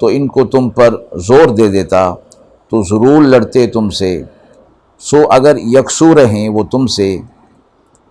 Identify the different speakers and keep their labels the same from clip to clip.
Speaker 1: تو ان کو تم پر زور دے دیتا تو ضرور لڑتے تم سے، سو اگر یکسو رہیں وہ تم سے،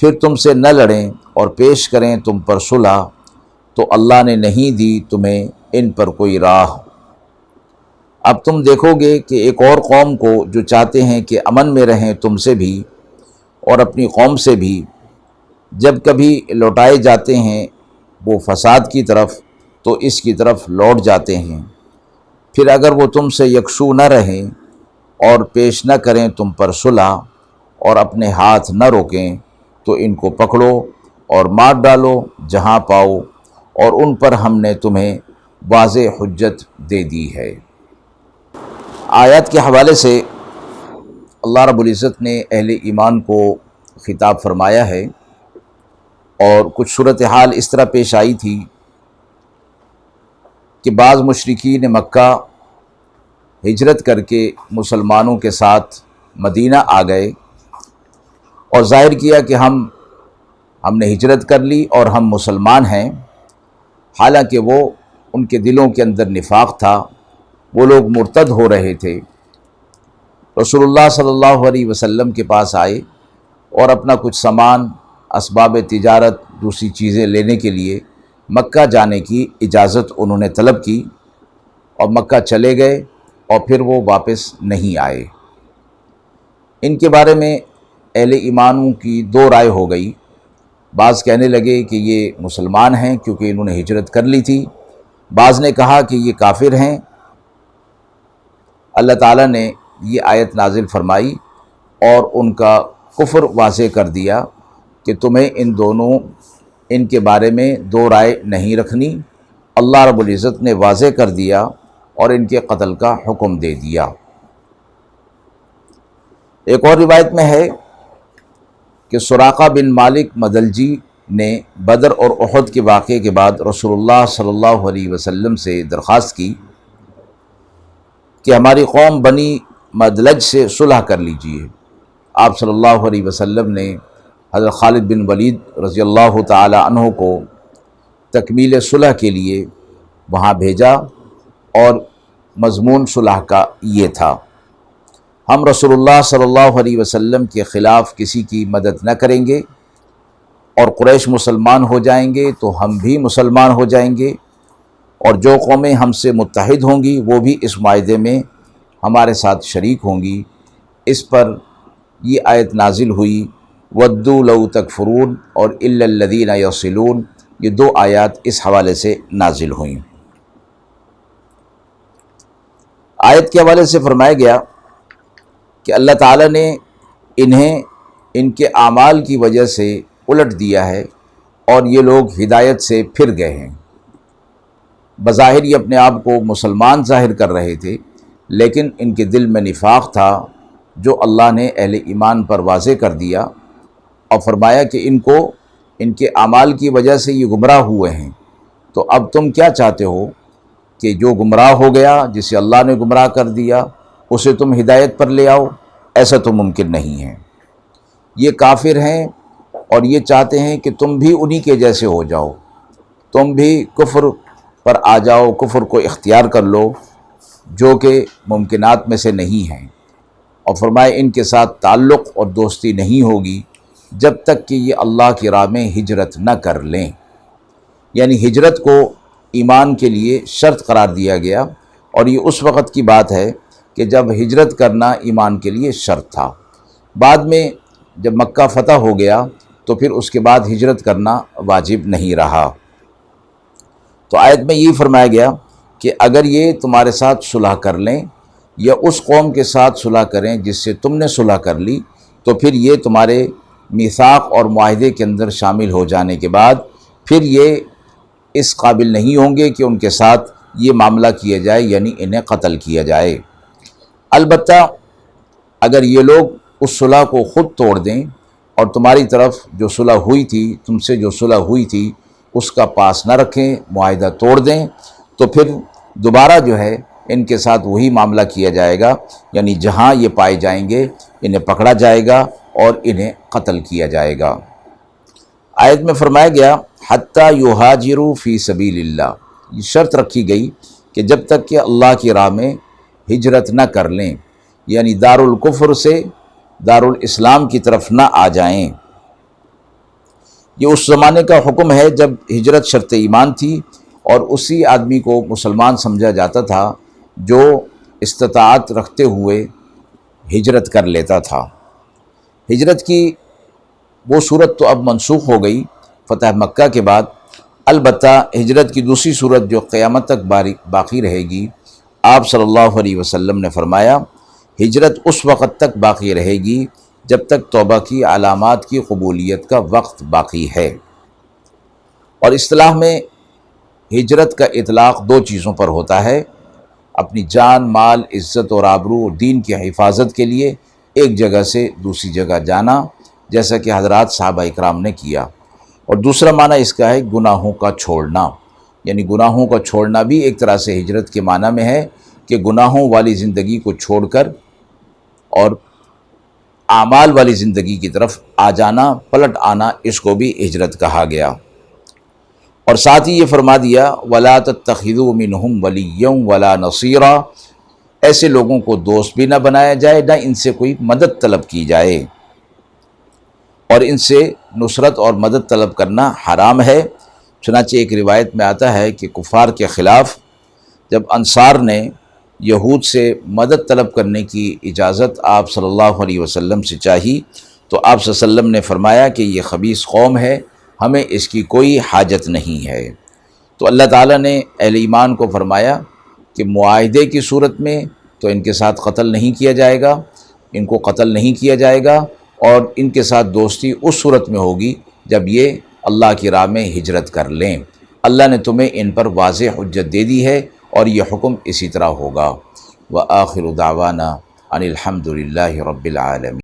Speaker 1: پھر تم سے نہ لڑیں اور پیش کریں تم پر صلح، تو اللہ نے نہیں دی تمہیں ان پر کوئی راہ۔ اب تم دیکھو گے کہ ایک اور قوم کو جو چاہتے ہیں کہ امن میں رہیں تم سے بھی اور اپنی قوم سے بھی، جب کبھی لوٹائے جاتے ہیں وہ فساد کی طرف تو اس کی طرف لوٹ جاتے ہیں، پھر اگر وہ تم سے یکسو نہ رہیں اور پیش نہ کریں تم پر صلح اور اپنے ہاتھ نہ روکیں تو ان کو پکڑو اور مار ڈالو جہاں پاؤ، اور ان پر ہم نے تمہیں واضح حجت دے دی ہے۔ آیات کے حوالے سے اللہ رب العزت نے اہل ایمان کو خطاب فرمایا ہے، اور کچھ صورتحال اس طرح پیش آئی تھی کہ بعض مشرکین مکہ ہجرت کر کے مسلمانوں کے ساتھ مدینہ آ گئے اور ظاہر کیا کہ ہم نے ہجرت کر لی اور ہم مسلمان ہیں، حالانکہ وہ ان کے دلوں کے اندر نفاق تھا، وہ لوگ مرتد ہو رہے تھے۔ رسول اللہ صلی اللہ علیہ وسلم کے پاس آئے اور اپنا کچھ سامان، اسباب تجارت، دوسری چیزیں لینے کے لیے مکہ جانے کی اجازت انہوں نے طلب کی، اور مکہ چلے گئے اور پھر وہ واپس نہیں آئے۔ ان کے بارے میں اہل ایمانوں کی دو رائے ہو گئی، بعض کہنے لگے کہ یہ مسلمان ہیں کیونکہ انہوں نے ہجرت کر لی تھی، بعض نے کہا کہ یہ کافر ہیں۔ اللہ تعالیٰ نے یہ آیت نازل فرمائی اور ان کا کفر واضح کر دیا کہ تمہیں ان کے بارے میں دو رائے نہیں رکھنی۔ اللہ رب العزت نے واضح کر دیا اور ان کے قتل کا حکم دے دیا۔ ایک اور روایت میں ہے کہ سراقہ بن مالک مدلجی نے بدر اور احد کے واقعے کے بعد رسول اللہ صلی اللہ علیہ وسلم سے درخواست کی کہ ہماری قوم بنی مدلج سے صلح کر لیجیے۔ آپ صلی اللہ علیہ وسلم نے حضرت خالد بن ولید رضی اللہ تعالی عنہ کو تکمیل صلح کے لیے وہاں بھیجا، اور مضمون صلح کا یہ تھا: ہم رسول اللہ صلی اللہ علیہ وسلم کے خلاف کسی کی مدد نہ کریں گے، اور قریش مسلمان ہو جائیں گے تو ہم بھی مسلمان ہو جائیں گے، اور جو قومیں ہم سے متحد ہوں گی وہ بھی اس معاہدے میں ہمارے ساتھ شریک ہوں گی۔ اس پر یہ آیت نازل ہوئی، وَدُّوا لَوْ تَكْفُرُونَ اور إِلَّا الَّذِينَ يَصِلُونَ، یہ دو آیات اس حوالے سے نازل ہوئیں۔ آیت کے حوالے سے فرمایا گیا کہ اللہ تعالیٰ نے انہیں ان کے اعمال کی وجہ سے الٹ دیا ہے اور یہ لوگ ہدایت سے پھر گئے ہیں۔ بظاہر یہ اپنے آپ کو مسلمان ظاہر کر رہے تھے، لیکن ان کے دل میں نفاق تھا جو اللہ نے اہل ایمان پر واضح کر دیا، اور فرمایا کہ ان کے اعمال کی وجہ سے یہ گمراہ ہوئے ہیں۔ تو اب تم کیا چاہتے ہو کہ جو گمراہ ہو گیا، جسے اللہ نے گمراہ کر دیا، اسے تم ہدایت پر لے آؤ؟ ایسا تو ممکن نہیں ہے۔ یہ کافر ہیں اور یہ چاہتے ہیں کہ تم بھی انہی کے جیسے ہو جاؤ، تم بھی کفر پر آ جاؤ، کفر کو اختیار کر لو، جو کہ ممکنات میں سے نہیں ہیں۔ اور فرمائے ان کے ساتھ تعلق اور دوستی نہیں ہوگی جب تک کہ یہ اللہ کی راہ میں ہجرت نہ کر لیں۔ یعنی ہجرت کو ایمان کے لیے شرط قرار دیا گیا، اور یہ اس وقت کی بات ہے کہ جب ہجرت کرنا ایمان کے لیے شرط تھا۔ بعد میں جب مکہ فتح ہو گیا تو پھر اس کے بعد ہجرت کرنا واجب نہیں رہا۔ تو آیت میں یہ فرمایا گیا کہ اگر یہ تمہارے ساتھ صلح کر لیں یا اس قوم کے ساتھ صلح کریں جس سے تم نے صلح کر لی، تو پھر یہ تمہارے میثاق اور معاہدے کے اندر شامل ہو جانے کے بعد پھر یہ اس قابل نہیں ہوں گے کہ ان کے ساتھ یہ معاملہ کیا جائے، یعنی انہیں قتل کیا جائے۔ البتہ اگر یہ لوگ اس صلح کو خود توڑ دیں اور تمہاری طرف جو صلح ہوئی تھی، تم سے جو صلح ہوئی تھی، اس کا پاس نہ رکھیں، معاہدہ توڑ دیں، تو پھر دوبارہ جو ہے ان کے ساتھ وہی معاملہ کیا جائے گا، یعنی جہاں یہ پائے جائیں گے انہیں پکڑا جائے گا اور انہیں قتل کیا جائے گا۔ آیت میں فرمایا گیا حتیٰ یہاجروا فی سبیل اللہ، یہ شرط رکھی گئی کہ جب تک کہ اللہ کی راہ میں ہجرت نہ کر لیں، یعنی دارالکفر سے دارالاسلام کی طرف نہ آ جائیں۔ یہ اس زمانے کا حکم ہے جب ہجرت شرط ایمان تھی اور اسی آدمی کو مسلمان سمجھا جاتا تھا جو استطاعت رکھتے ہوئے ہجرت کر لیتا تھا۔ ہجرت کی وہ صورت تو اب منسوخ ہو گئی فتح مکہ کے بعد، البتہ ہجرت کی دوسری صورت جو قیامت تک باقی رہے گی، آپ صلی اللہ علیہ وسلم نے فرمایا ہجرت اس وقت تک باقی رہے گی جب تک توبہ کی علامات کی قبولیت کا وقت باقی ہے۔ اور اصطلاح میں ہجرت کا اطلاق دو چیزوں پر ہوتا ہے: اپنی جان، مال، عزت اور آبرو اور دین کی حفاظت کے لیے ایک جگہ سے دوسری جگہ جانا، جیسا کہ حضرات صحابہ اکرام نے کیا، اور دوسرا معنی اس کا ہے گناہوں کا چھوڑنا، یعنی گناہوں کا چھوڑنا بھی ایک طرح سے ہجرت کے معنی میں ہے کہ گناہوں والی زندگی کو چھوڑ کر اور اعمال والی زندگی کی طرف آ جانا، پلٹ آنا، اس کو بھی ہجرت کہا گیا۔ اور ساتھ ہی یہ فرما دیا وَلَا تَتَّخِذُوا مِنْهُمْ وَلِيًّا وَلَا نَصِيرًا، ایسے لوگوں کو دوست بھی نہ بنایا جائے، نہ ان سے کوئی مدد طلب کی جائے، اور ان سے نصرت اور مدد طلب کرنا حرام ہے۔ چنانچہ ایک روایت میں آتا ہے کہ کفار کے خلاف جب انصار نے یہود سے مدد طلب کرنے کی اجازت آپ صلی اللہ علیہ وسلم سے چاہی تو آپ صلی اللہ علیہ وسلم نے فرمایا کہ یہ خبیث قوم ہے، ہمیں اس کی کوئی حاجت نہیں ہے۔ تو اللہ تعالیٰ نے اہل ایمان کو فرمایا کہ معاہدے کی صورت میں تو ان کے ساتھ قتل نہیں کیا جائے گا، ان کو قتل نہیں کیا جائے گا، اور ان کے ساتھ دوستی اس صورت میں ہوگی جب یہ اللہ کی راہ میں ہجرت کر لیں۔ اللہ نے تمہیں ان پر واضح حجت دے دی ہے اور یہ حکم اسی طرح ہوگا۔ وآخر دعوانا ان الحمد للہ رب العالمین۔